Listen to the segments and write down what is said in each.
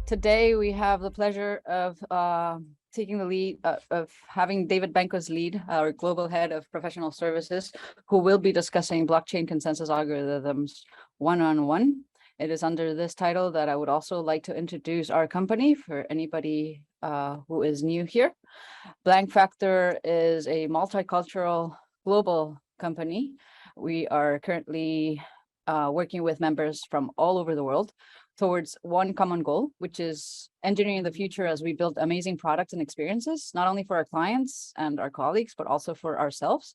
Today, we have the pleasure of taking the lead of having David Benko's lead, our global head of professional services, who will be discussing blockchain consensus algorithms one-on-one. It is under this title that I would also like to introduce our company for anybody who is new here. Blankfactor is a multicultural global company. We are currently working with members from all over the world towards one common goal, which is engineering the future as we build amazing products and experiences, not only for our clients and our colleagues, but also for ourselves.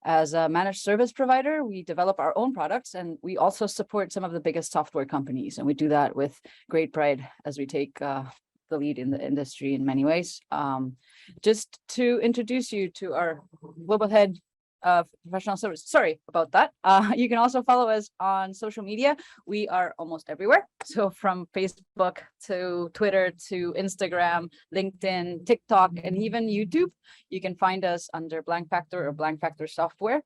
As a managed service provider, we develop our own products, and we also support some of the biggest software companies. And we do that with great pride as we take the lead in the industry in many ways. Just to introduce you to our global head of professional service. Sorry about that. You can also follow us on social media. We are almost everywhere. So from Facebook to Twitter to Instagram, LinkedIn, TikTok, and even YouTube, you can find us under Blankfactor or Blankfactor software.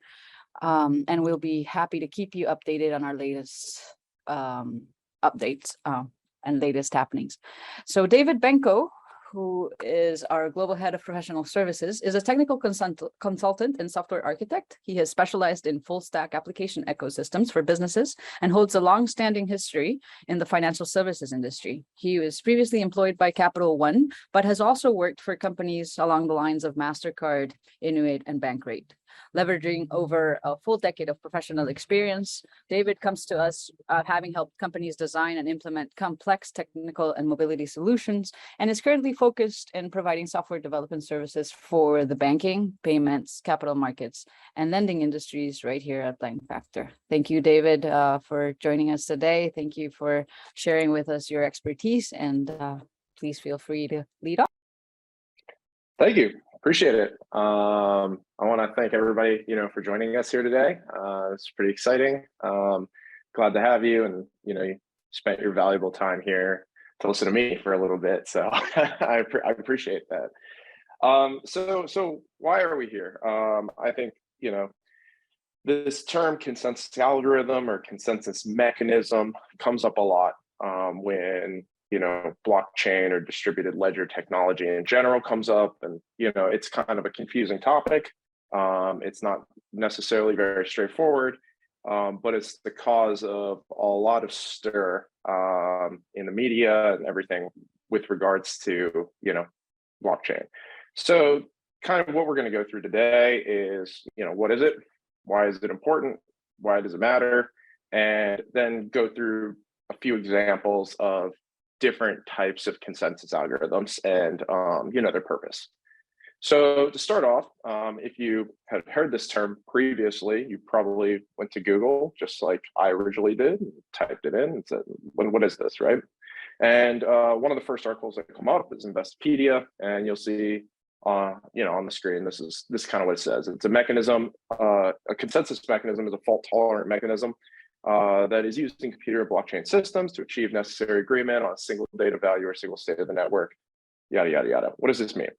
And we'll be happy to keep you updated on our latest updates and latest happenings. So David Benko, who is our global head of professional services, is a technical consultant and software architect. He has specialized in full stack application ecosystems for businesses and holds a long-standing history in the financial services industry. He was previously employed by Capital One, but has also worked for companies along the lines of MasterCard, Inuit, and Bankrate. Leveraging over a full decade of professional experience, David comes to us having helped companies design and implement complex technical and mobility solutions, and is currently focused in providing software development services for the banking, payments, capital markets, and lending industries right here at Blankfactor. Thank you, David, for joining us today. Thank you for sharing with us your expertise, and please feel free to lead off. Thank you. Appreciate it. I want to thank everybody, for joining us here today. It's pretty exciting. Glad to have you, and you spent your valuable time here to listen to me for a little bit. So I appreciate that. So why are we here? I think this term consensus algorithm or consensus mechanism comes up a lot when blockchain or distributed ledger technology in general comes up, and it's kind of a confusing topic. It's not necessarily very straightforward, but it's the cause of a lot of stir in the media and everything with regards to blockchain. So kind of what we're going to go through today is what is it, why is it important, why does it matter, and then go through a few examples of different types of consensus algorithms and their purpose. So to start off, if you had heard this term previously, you probably went to Google just like I originally did, and typed it in and said, what is this, right? And one of the first articles that come up is Investopedia, and you'll see on the screen, this is kind of what it says. It's a mechanism, a consensus mechanism is a fault tolerant mechanism that is used in computer and blockchain systems to achieve necessary agreement on a single data value or single state of the network, yada, yada, yada. What does this mean?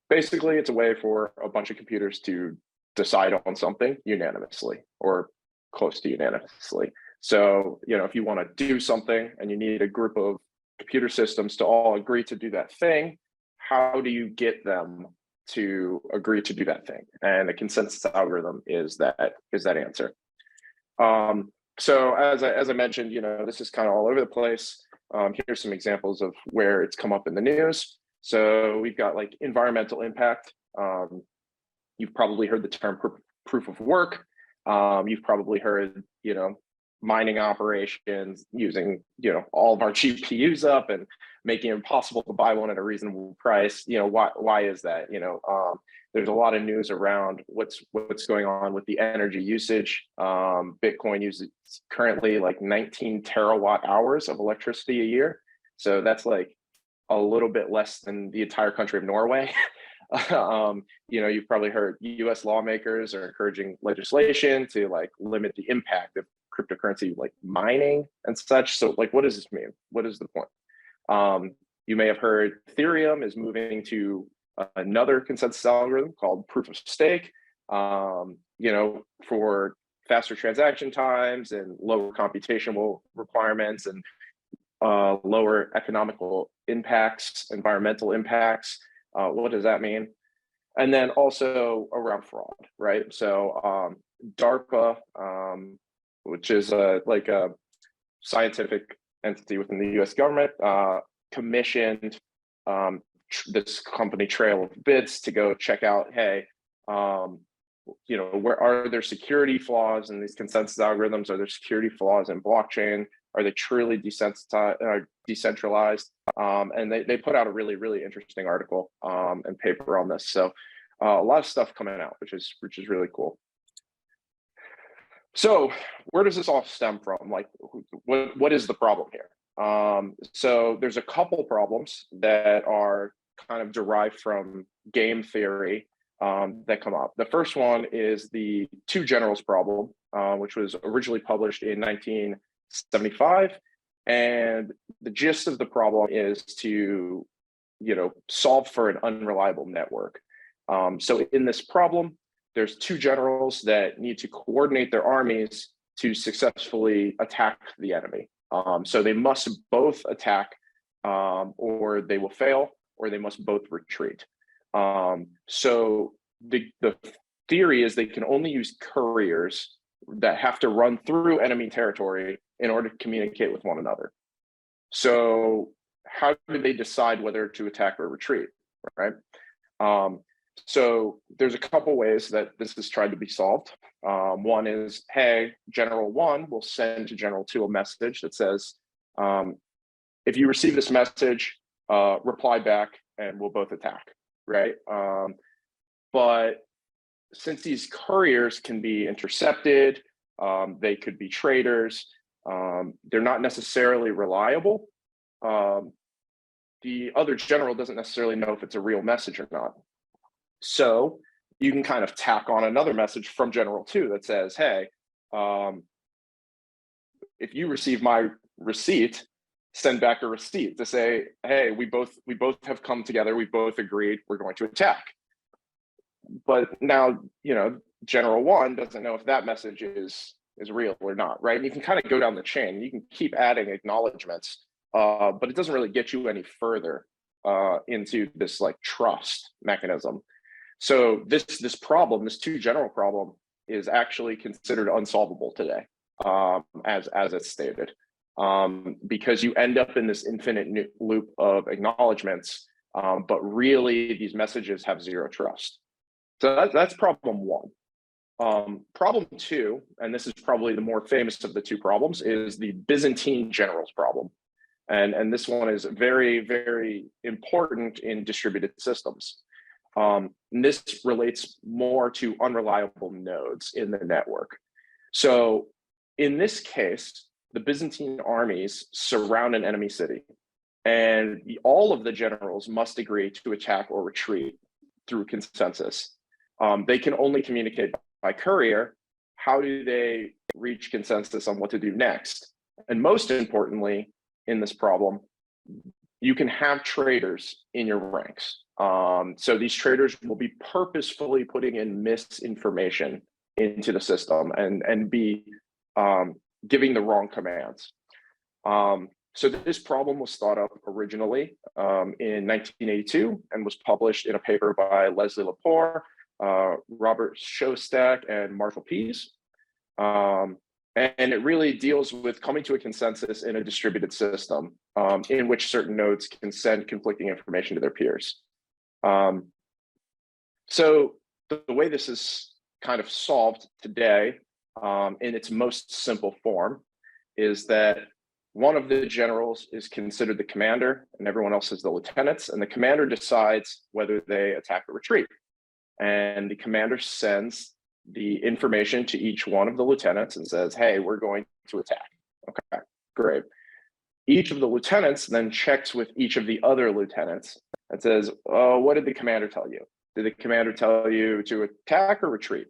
Basically, it's a way for a bunch of computers to decide on something unanimously or close to unanimously. So, if you want to do something and you need a group of computer systems to all agree to do that thing, how do you get them to agree to do that thing? And the consensus algorithm is that answer. So as I mentioned, this is kind of all over the place. Here's some examples of where it's come up in the news. So we've got like environmental impact. You've probably heard the term proof of work. You've probably heard, mining operations using, all of our GPUs up and making it impossible to buy one at a reasonable price. Why is that? There's a lot of news around what's going on with the energy usage. Bitcoin uses currently like 19 terawatt hours of electricity a year. So that's like a little bit less than the entire country of Norway. You've probably heard US lawmakers are encouraging legislation to like limit the impact of cryptocurrency like mining and such. So like, what does this mean? What is the point? You may have heard Ethereum is moving to another consensus algorithm called proof of stake, for faster transaction times and lower computational requirements and lower economical impacts, environmental impacts. What does that mean? And then also around fraud, right? So DARPA, which is like a scientific entity within the U.S. government, commissioned this company Trail of Bits to go check out, hey, where are there security flaws in these consensus algorithms? Are there security flaws in blockchain? Are they truly decentralized? And they put out a really, really interesting article and paper on this. So a lot of stuff coming out, which is really cool. So where does this all stem from? Like, what is the problem here? So there's a couple problems that are kind of derived from game theory that come up. The first one is the two generals problem, which was originally published in 1975. And the gist of the problem is to, solve for an unreliable network. So in this problem, there's two generals that need to coordinate their armies to successfully attack the enemy. So they must both attack or they will fail, or they must both retreat. So the theory is they can only use couriers that have to run through enemy territory in order to communicate with one another. So how do they decide whether to attack or retreat, right? So there's a couple ways that this is tried to be solved. One is, hey, General 1 will send to General 2 a message that says, if you receive this message, reply back and we'll both attack, right? But since these couriers can be intercepted, they could be traitors, they're not necessarily reliable. The other general doesn't necessarily know if it's a real message or not. So you can kind of tack on another message from General 2 that says, hey, if you receive my receipt, send back a receipt to say, hey, we both have come together, we both agreed we're going to attack. But now, General 1 doesn't know if that message is real or not, right? And you can kind of go down the chain. You can keep adding acknowledgements, but it doesn't really get you any further into this like trust mechanism. So this problem, this two general problem, is actually considered unsolvable today, as it's stated, because you end up in this infinite loop of acknowledgements, but really these messages have zero trust. So that's problem one. Problem two, and this is probably the more famous of the two problems, is the Byzantine generals problem. And this one is very, very important in distributed systems. And this relates more to unreliable nodes in the network. So in this case, the Byzantine armies surround an enemy city, and all of the generals must agree to attack or retreat through consensus. They can only communicate by courier. How do they reach consensus on what to do next? And most importantly, in this problem, you can have traitors in your ranks. So these traitors will be purposefully putting in misinformation into the system and be giving the wrong commands. So this problem was thought up originally in 1982 and was published in a paper by Leslie Lepore, Robert Shostak, and Marshall Pease. And it really deals with coming to a consensus in a distributed system in which certain nodes can send conflicting information to their peers. So the way this is kind of solved today in its most simple form is that one of the generals is considered the commander and everyone else is the lieutenants, and the commander decides whether they attack or retreat. And the commander sends the information to each one of the lieutenants and says, hey, we're going to attack. Okay, great. Each of the lieutenants then checks with each of the other lieutenants and says, oh, what did the commander tell you? Did the commander tell you to attack or retreat?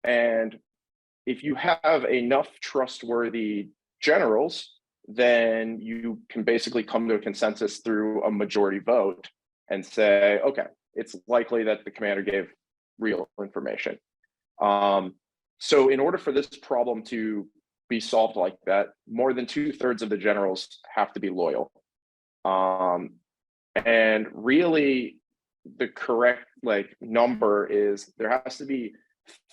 And if you have enough trustworthy generals, then you can basically come to a consensus through a majority vote and say, okay, it's likely that the commander gave real information. So in order for this problem to be solved like that, more than 2/3 of the generals have to be loyal. And really the correct number is there has to be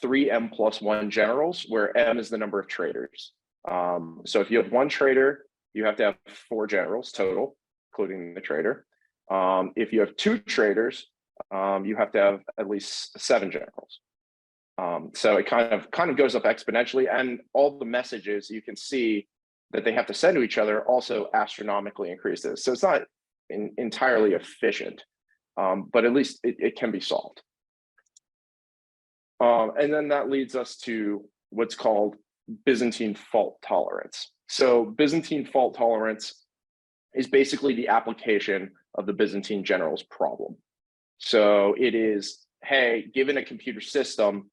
3M+1 generals, where M is the number of traders. So if you have one trader, you have to have 4 generals total, including the trader. If you have 2 traders, you have to have at least 7 generals. So it kind of goes up exponentially, and all the messages you can see that they have to send to each other also astronomically increases. So it's not entirely efficient, but at least it can be solved. And then that leads us to what's called Byzantine fault tolerance. So Byzantine fault tolerance is basically the application of the Byzantine generals problem. So it is, hey, given a computer system,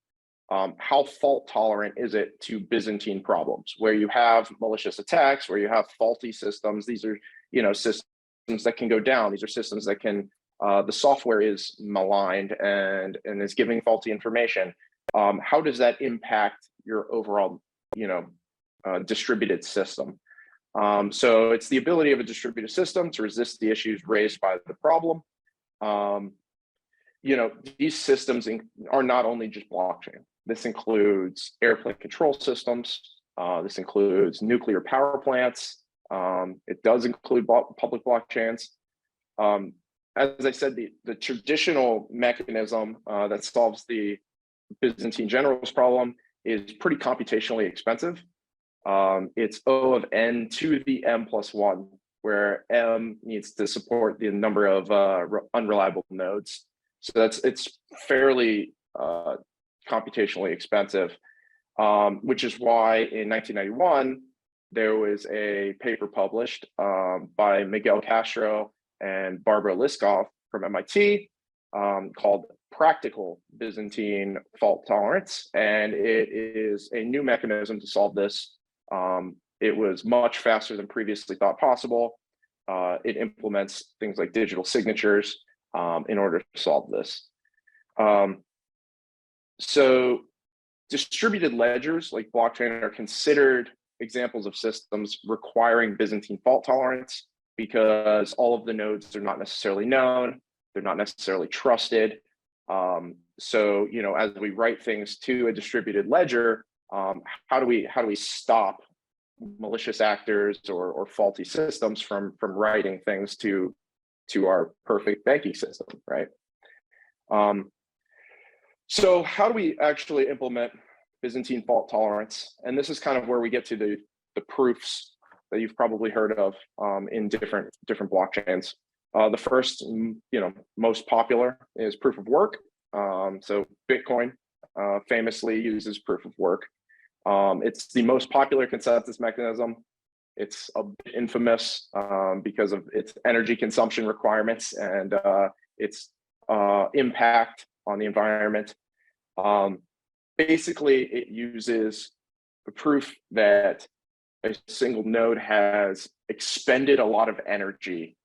how fault tolerant is it to Byzantine problems, where you have malicious attacks, where you have faulty systems? These are, systems that can go down. These are systems that can, the software is maligned and is giving faulty information. How does that impact your overall, distributed system? So it's the ability of a distributed system to resist the issues raised by the problem. These systems are not only just blockchain. This includes airplane control systems. This includes nuclear power plants. It does include public blockchains. As I said, the traditional mechanism that solves the Byzantine generals problem is pretty computationally expensive. It's O of n to the m+1, where m needs to support the number of unreliable nodes. So it's fairly computationally expensive, which is why in 1991 there was a paper published by Miguel Castro and Barbara Liskov from MIT called Practical Byzantine Fault Tolerance, and it is a new mechanism to solve this. It was much faster than previously thought possible. It implements things like digital signatures in order to solve this. So distributed ledgers like blockchain are considered examples of systems requiring Byzantine fault tolerance because all of the nodes are not necessarily known, they're not necessarily trusted. So, as we write things to a distributed ledger, how do we stop malicious actors or faulty systems from writing things to our perfect banking system, right? So how do we actually implement Byzantine fault tolerance? And this is kind of where we get to the proofs that you've probably heard of in different blockchains. The first, most popular is proof of work. So Bitcoin famously uses proof of work. It's the most popular consensus mechanism. It's a bit infamous because of its energy consumption requirements and its impact on the environment. Basically, it uses the proof that a single node has expended a lot of energy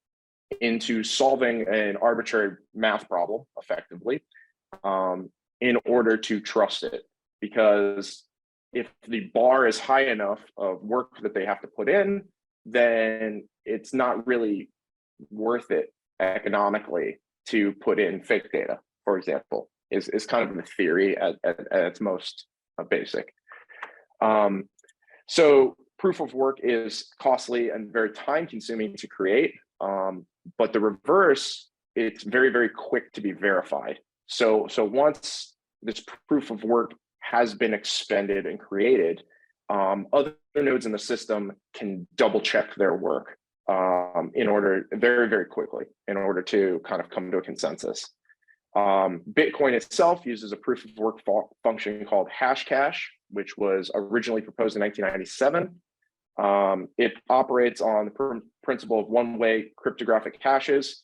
into solving an arbitrary math problem effectively in order to trust it. Because if the bar is high enough of work that they have to put in, then it's not really worth it economically to put in fake data, for example, is kind of the theory at its most basic. So proof of work is costly and very time consuming to create, but the reverse, it's very, very quick to be verified. So once this proof of work has been expended and created, other nodes in the system can double check their work very, very quickly in order to kind of come to a consensus. Bitcoin itself uses a proof of work function called hashcash, which was originally proposed in 1997. It operates on the principle of one-way cryptographic hashes,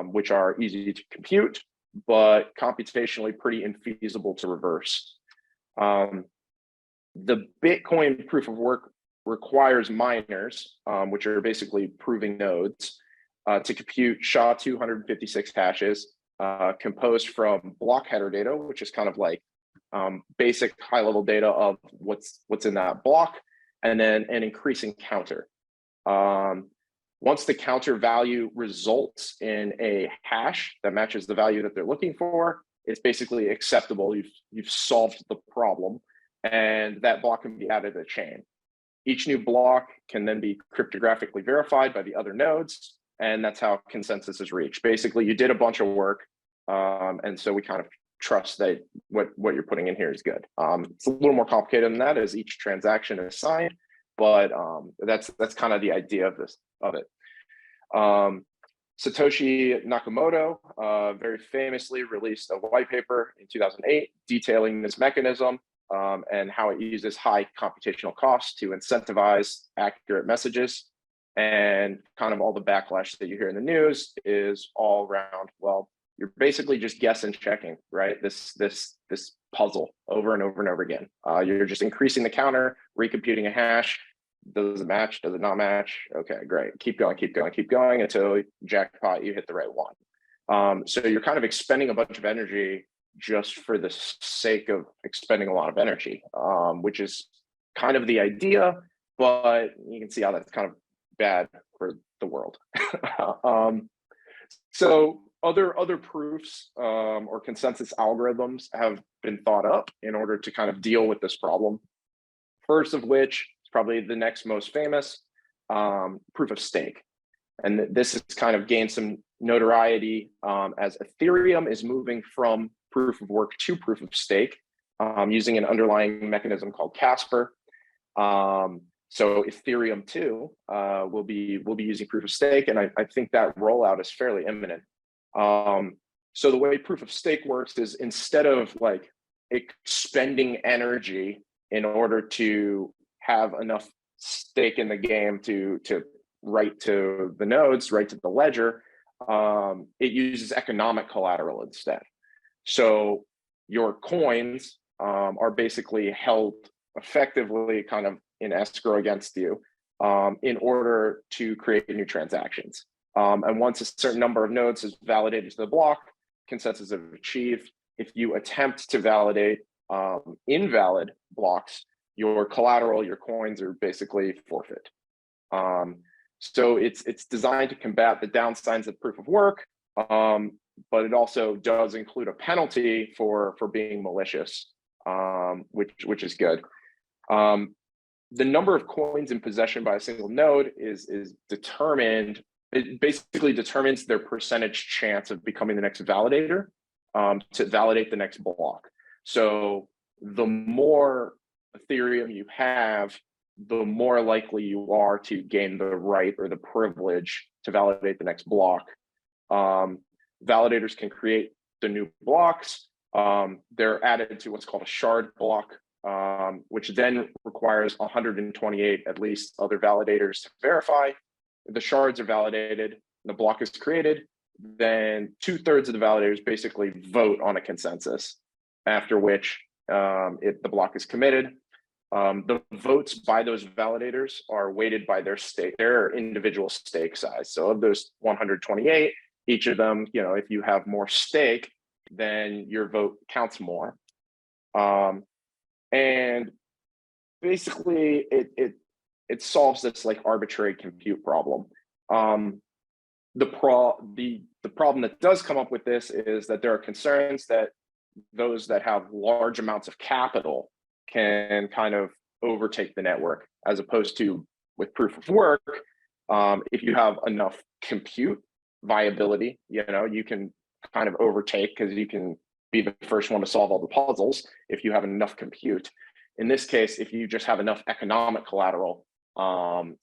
which are easy to compute, but computationally pretty infeasible to reverse. The Bitcoin proof of work requires miners, which are basically proving nodes, to compute SHA-256 hashes composed from block header data, which is kind of like basic high-level data of what's in that block, and then an increasing counter. Once the counter value results in a hash that matches the value that they're looking for, it's basically acceptable. You've solved the problem, and that block can be added to the chain. Each new block can then be cryptographically verified by the other nodes, and that's how consensus is reached. Basically, you did a bunch of work, and so we kind of trust that what you're putting in here is good. It's a little more complicated than that, as each transaction is signed, but that's kind of the idea of it. Satoshi Nakamoto very famously released a white paper in 2008 detailing this mechanism and how it uses high computational costs to incentivize accurate messages. And kind of all the backlash that you hear in the news is all around, well, you're basically just guessing, checking, right? This puzzle over and over and over again. You're just increasing the counter, recomputing a hash. Does it match? Does it not match? Okay, great. Keep going until jackpot, you hit the right one. So you're kind of expending a bunch of energy just for the sake of expending a lot of energy, which is kind of the idea, but you can see how that's kind of bad for the world. So other proofs or consensus algorithms have been thought up in order to kind of deal with this problem. First of which is probably the next most famous, proof of stake. And this has kind of gained some notoriety as Ethereum is moving from proof of work to proof of stake using an underlying mechanism called Casper. So Ethereum too will be using proof of stake, and I think that rollout is fairly imminent. So the way proof of stake works is, instead of like expending energy in order to have enough stake in the game to write to the nodes, write to the ledger, it uses economic collateral instead. So your coins are basically held effectively kind of in escrow against you in order to create new transactions. And once a certain number of nodes is validated to the block, consensus is achieved. If you attempt to validate invalid blocks, your collateral, your coins are basically forfeit. So it's designed to combat the downsides of proof of work, but it also does include a penalty for being malicious, which is good. The number of coins in possession by a single node is determined. It basically determines their percentage chance of becoming the next validator to validate the next block. So the more Ethereum you have, the more likely you are to gain the right or the privilege to validate the next block. Validators can create the new blocks. They're added to what's called a shard block, which then requires 128 at least other validators to verify. If the shards are validated, the block is created, then 2/3 of the validators basically vote on a consensus, after which the block is committed. The votes by those validators are weighted by their individual stake size. So of those 128, each of them, if you have more stake, then your vote counts more. And basically it solves this like arbitrary compute problem. The problem that does come up with this is that there are concerns that those that have large amounts of capital can kind of overtake the network, as opposed to with proof of work. If you have enough compute viability, you can kind of overtake, because you can be the first one to solve all the puzzles if you have enough compute. In this case, if you just have enough economic collateral,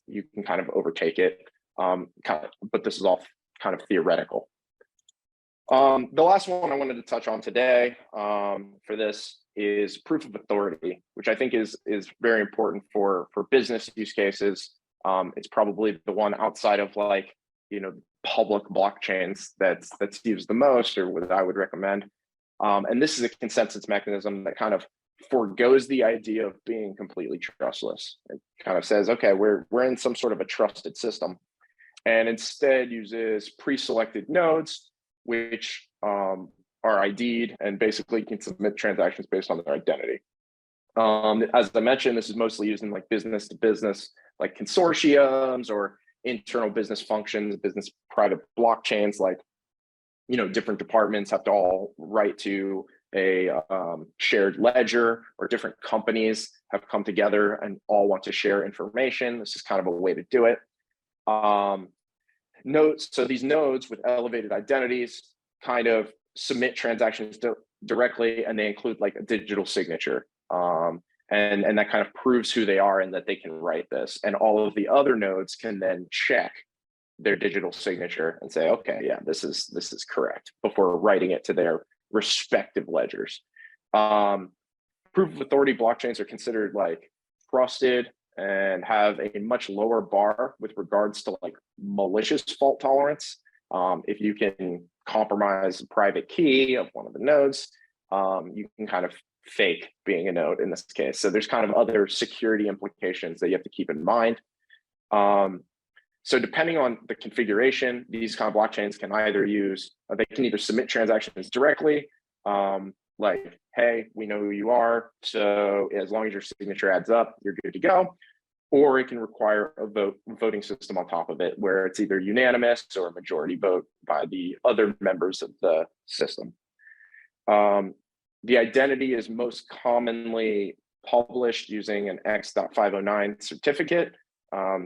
you can kind of overtake it. But this is all kind of theoretical. The last one I wanted to touch on today for this is proof of authority, which I think is very important for business use cases. It's probably the one outside of public blockchains that's used the most, or what I would recommend. And this is a consensus mechanism that kind of forgoes the idea of being completely trustless. It kind of says, okay, we're in some sort of a trusted system, and instead uses pre-selected nodes, which are ID'd, and basically can submit transactions based on their identity. As I mentioned, this is mostly used in like business to business, like consortiums or internal business functions, business private blockchains, like, different departments have to all write to a shared ledger, or different companies have come together and all want to share information. This is kind of a way to do it. Nodes, so these nodes with elevated identities kind of submit transactions directly, and they include like a digital signature. And that kind of proves who they are and that they can write this. And all of the other nodes can then check their digital signature and say, okay, yeah, this is correct, before writing it to their respective ledgers. Proof of authority blockchains are considered like trusted and have a much lower bar with regards to like malicious fault tolerance. If you can compromise the private key of one of the nodes, you can kind of fake being a node in this case. So there's kind of other security implications that you have to keep in mind. So depending on the configuration, these kind of blockchains can either they can either submit transactions directly, like, hey, we know who you are, so as long as your signature adds up, you're good to go. Or it can require a voting system on top of it, where it's either unanimous or a majority vote by the other members of the system. The identity is most commonly published using an X.509 certificate.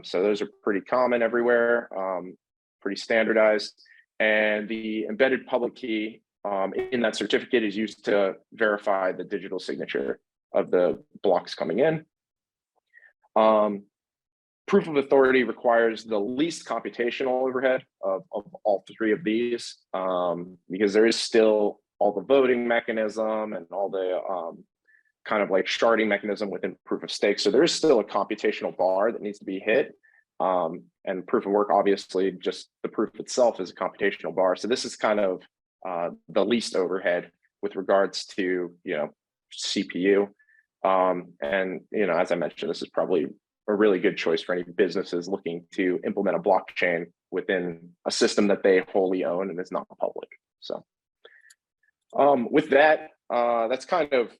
So those are pretty common everywhere, pretty standardized. And the embedded public key in that certificate is used to verify the digital signature of the blocks coming in. Proof of authority requires the least computational overhead of all three of these, because there is still all the voting mechanism and all the kind of like sharding mechanism within proof of stake. So there is still a computational bar that needs to be hit. And proof of work, obviously, just the proof itself is a computational bar. So this is kind of the least overhead with regards to, CPU. And, as I mentioned, this is probably a really good choice for any businesses looking to implement a blockchain within a system that they wholly own and is not public. So with that, that's kind of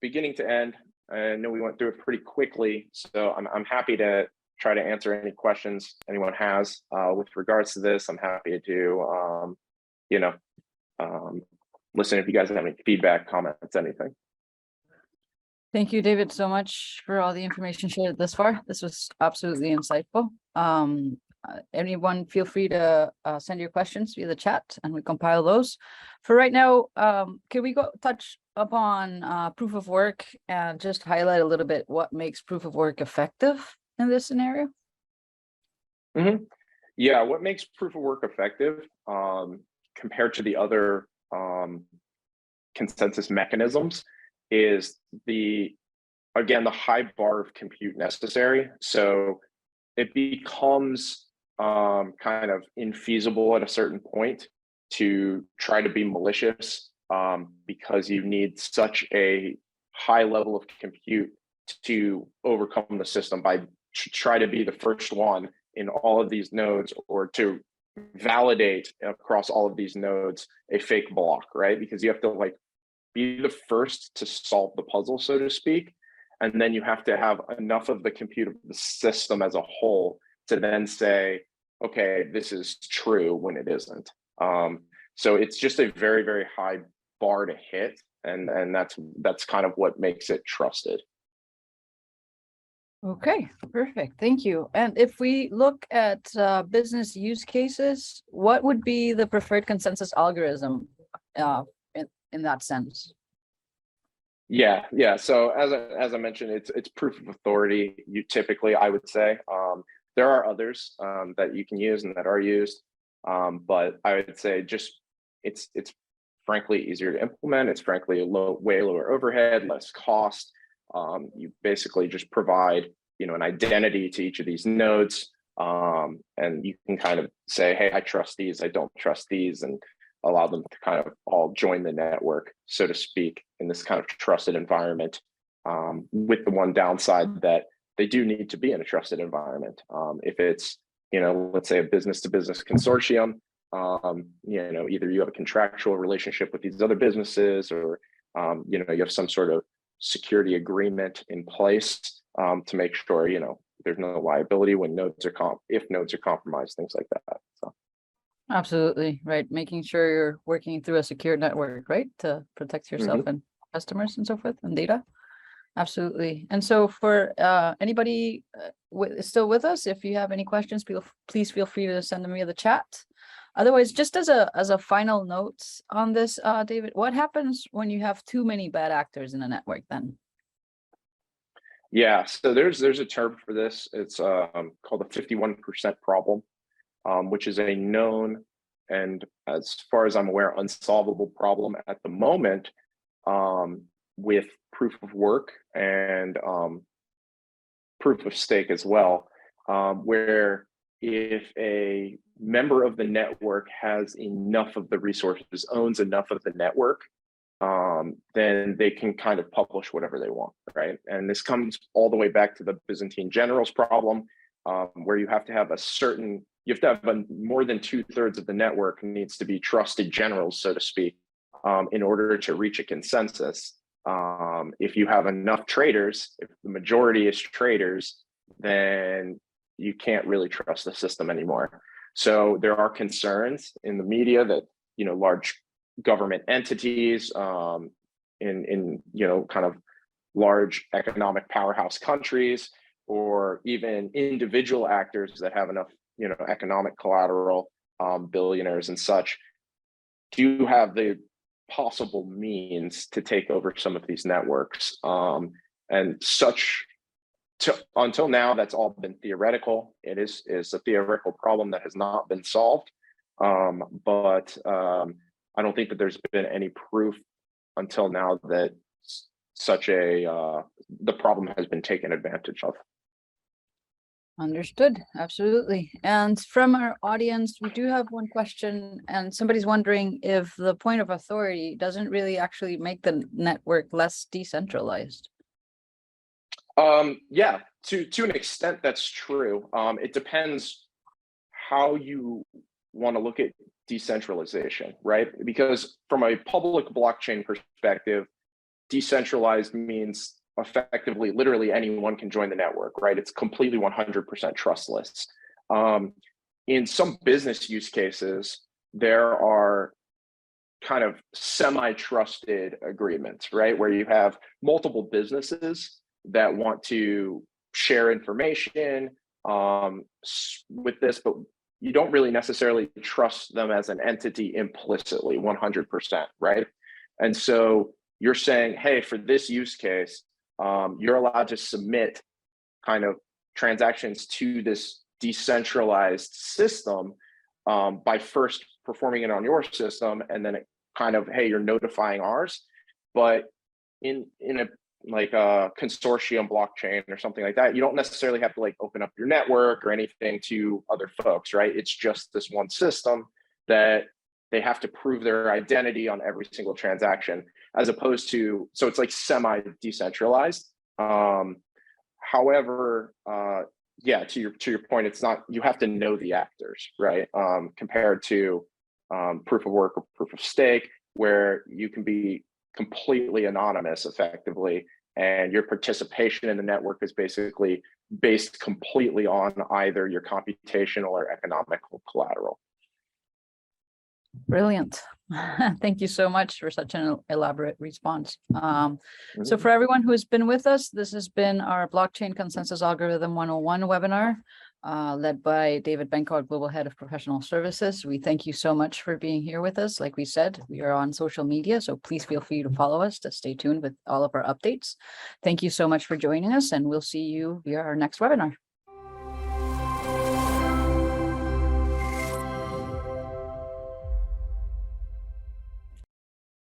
beginning to end. I know we went through it pretty quickly, so I'm happy to try to answer any questions anyone has with regards to this. I'm happy to, listen if you guys have any feedback, comments, anything. Thank you, David, so much for all the information shared thus far. This was absolutely insightful. Anyone feel free to send your questions via the chat and we compile those. For right now, can we touch upon proof of work and just highlight a little bit what makes proof of work effective in this scenario? Mm-hmm. Yeah, what makes proof of work effective compared to the other consensus mechanisms is the high bar of compute necessary. So it becomes kind of infeasible at a certain point to try to be malicious because you need such a high level of compute to overcome the system by try to be the first one in all of these nodes, or to validate across all of these nodes a fake block, right? Because you have to like be the first to solve the puzzle, so to speak. And then you have to have enough of the compute of the system as a whole to then say, okay, this is true when it isn't. So it's just a very, very high bar to hit. And that's kind of what makes it trusted. Okay, perfect. Thank you. And if we look at business use cases, what would be the preferred consensus algorithm in that sense? Yeah. So as I mentioned, it's proof of authority. Typically, I would say there are others that you can use and that are used, but I would say just it's frankly easier to implement. It's frankly way lower overhead, less cost. You basically just provide, an identity to each of these nodes, and you can kind of say, hey, I trust these, I don't trust these, and allow them to kind of all join the network, so to speak, in this kind of trusted environment, with the one downside that they do need to be in a trusted environment. If it's, let's say a business-to-business consortium, either you have a contractual relationship with these other businesses, or you have some sort of security agreement in place to make sure there's no liability when nodes are if nodes are compromised, things like that. So. Absolutely, right. Making sure you're working through a secure network, right, to protect yourself and customers and so forth and data. Absolutely. And so for anybody still with us, if you have any questions, please feel free to send them via the chat. Otherwise, just as a final note on this, David, what happens when you have too many bad actors in a network then? Yeah, so there's a term for this. It's called the 51% problem, which is a known and, as far as I'm aware, unsolvable problem at the moment with proof of work and proof of stake as well, where if a member of the network has enough of the resources, owns enough of the network, then they can kind of publish whatever they want, right? And this comes all the way back to the Byzantine generals problem, where you have to have more than 2/3 of the network needs to be trusted generals, so to speak, in order to reach a consensus. If you have enough traders, if the majority is traders, then you can't really trust the system anymore. So there are concerns in the media that, large government entities in kind of large economic powerhouse countries, or even individual actors that have enough economic collateral, billionaires and such, do have the possible means to take over some of these networks, and such. Until now, that's all been theoretical. It is a theoretical problem that has not been solved, but I don't think that there's been any proof until now that the problem has been taken advantage of. Understood. Absolutely. And from our audience, we do have one question, and somebody's wondering if the point of authority doesn't really actually make the network less decentralized. Yeah, to an extent, that's true. It depends how you want to look at decentralization, right? Because from a public blockchain perspective, decentralized means effectively, literally anyone can join the network, right? It's completely 100% trustless. In some business use cases, there are kind of semi-trusted agreements, right? Where you have multiple businesses that want to share information with this, but you don't really necessarily trust them as an entity implicitly 100%, right? And so you're saying, hey, for this use case, you're allowed to submit kind of transactions to this decentralized system by first performing it on your system, and then it kind of, hey, you're notifying ours. But in a consortium blockchain or something like that, you don't necessarily have to open up your network or anything to other folks, right? It's just this one system that they have to prove their identity on every single transaction, as opposed to, so it's semi-decentralized. However, yeah, to your point, it's not, you have to know the actors, right? Compared to proof of work or proof of stake, where you can be completely anonymous effectively, and your participation in the network is basically based completely on either your computational or economical collateral. Brilliant. Thank you so much for such an elaborate response. So for everyone who has been with us, this has been our Blockchain Consensus Algorithm 101 webinar, led by David Benko, our Global Head of Professional Services. We thank you so much for being here with us. Like we said, we are on social media, so please feel free to follow us to stay tuned with all of our updates. Thank you so much for joining us, and we'll see you via our next webinar.